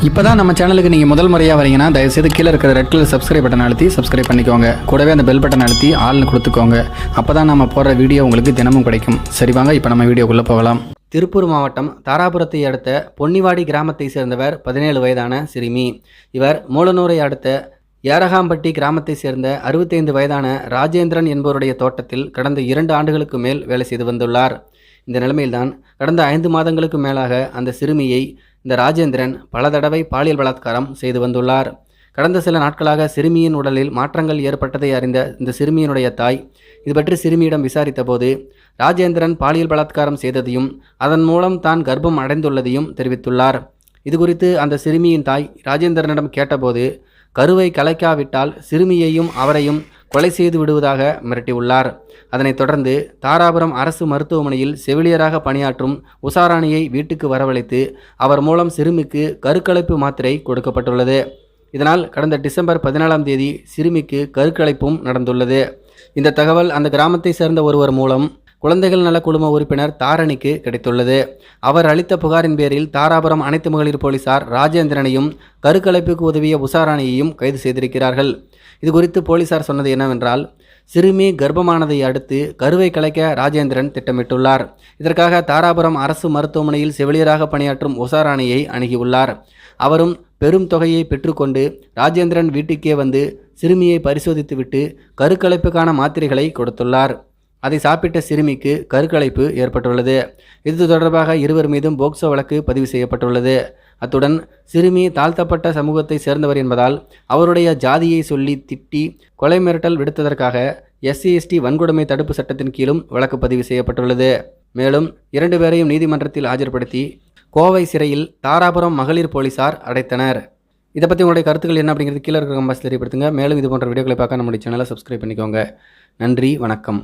இப்போ தான் நம்ம சேனலுக்கு நீங்கள் முதல் முறையாக வரீங்கன்னா தயவுசெய்து கீழே இருக்கிற ரெட் கலர் சப்ஸ்கிரைப் பட்டன் அழுத்தி சப்ஸ்கிரைப் பண்ணிக்கோங்க. கூடவே அந்த பெல் பட்டன் அழுத்தி ஆள்னு கொடுத்துக்கோங்க. அப்போ தான் நம்ம போடுற வீடியோ உங்களுக்கு தினமும் கிடைக்கும். சரி வாங்க இப்போ நம்ம வீடியோக்குள்ளே போகலாம். திருப்பூர் மாவட்டம் தாராபுரத்தை அடுத்த பொன்னிவாடி கிராமத்தை சேர்ந்தவர் 17 வயதான சிறுமி. இவர் மூலனூரை அடுத்த ஏரகாம்பட்டி கிராமத்தை சேர்ந்த 65 வயதான ராஜேந்திரன் என்பவருடைய தோட்டத்தில் கடந்த 2 ஆண்டுகளுக்கு மேல் வேலை செய்து வந்துள்ளார். இந்த நிலைமையில்தான் கடந்த 5 மாதங்களுக்கு மேலாக அந்த சிறுமியை இந்த ராஜேந்திரன் பல தடவை பாலியல் பலாத்காரம் செய்து வந்துள்ளார். கடந்த சில நாட்களாக சிறுமியின் உடலில் மாற்றங்கள் ஏற்பட்டதை அறிந்த இந்த சிறுமியினுடைய தாய் இது பற்றி சிறுமியிடம் விசாரித்த போது ராஜேந்திரன் பாலியல் பலாத்காரம் செய்ததையும் அதன் மூலம் தான் கர்ப்பம் அடைந்துள்ளதையும் தெரிவித்துள்ளார். இது குறித்து அந்த சிறுமியின் தாய் ராஜேந்திரனிடம் கேட்டபோது கருவை கலைக்காவிட்டால் சிறுமியையும் அவரையும் கொலை செய்து விடுவதாக மிரட்டியுள்ளார். அதனைத் தொடர்ந்து தாராபுரம் அரசு மருத்துவமனையில் செவிலியராக பணியாற்றும் உஷாராணியை வீட்டுக்கு வரவழைத்து அவர் மூலம் சிறுமிக்கு கருக்கலைப்பு மாத்திரை கொடுக்கப்பட்டுள்ளது. இதனால் கடந்த டிசம்பர் 14ஆம் தேதி சிறுமிக்கு கருக்கலைப்பும் நடந்துள்ளது. இந்த தகவல் அந்த கிராமத்தை சேர்ந்த ஒருவர் மூலம் குழந்தைகள் நல குழும உறுப்பினர் தாரணிக்கு கிடைத்துள்ளது. அவர் அளித்த புகாரின் பேரில் தாராபுரம் அனைத்து மகளிர் போலீசார் ராஜேந்திரனையும் கருக்கலைப்புக்கு உதவிய உஷாராணியையும் கைது செய்திருக்கிறார்கள். இது குறித்து போலீசார் சொன்னது என்னவென்றால், சிறுமி கர்ப்பமானதை அடுத்து கருவை கலைக்க ராஜேந்திரன் திட்டமிட்டுள்ளார். இதற்காக தாராபுரம் அரசு மருத்துவமனையில் செவிலியராக பணியாற்றும் உஷாராணியை அணுகியுள்ளார். அவரும் பெரும் தொகையை பெற்றுக்கொண்டு ராஜேந்திரன் வீட்டுக்கே வந்து சிறுமியை பரிசோதித்துவிட்டு கருக்கலைப்புக்கான மாத்திரைகளை கொடுத்துள்ளார். அதை சாப்பிட்ட சிறுமிக்கு கருக்கலைப்பு ஏற்பட்டுள்ளது. இது தொடர்பாக இருவர் மீதும் போக்சோ வழக்கு பதிவு செய்யப்பட்டுள்ளது. அத்துடன் சிறுமி தாழ்த்தப்பட்ட சமூகத்தை சேர்ந்தவர் என்பதால் அவருடைய ஜாதியை சொல்லி திட்டி கொலை மிரட்டல் விடுத்ததற்காக SC/ST வன்கொடுமை தடுப்பு சட்டத்தின் கீழும் வழக்கு பதிவு செய்யப்பட்டுள்ளது. மேலும் 2 பேரையும் நீதிமன்றத்தில் ஆஜர்படுத்தி கோவை சிறையில் தாராபுரம் மகளிர் போலீசார் அடைத்தனர். இதை பற்றி உங்களுடைய கருத்துக்கள் என்ன அப்படிங்கிறது கீழே இருக்கிற கமெண்ட்ஸ் தெரியப்படுத்துங்க. மேலும் இது போன்ற வீடியோக்களை பார்க்க நம்முடைய சேனலை சப்ஸ்கிரைப் பண்ணிக்கோங்க. நன்றி, வணக்கம்.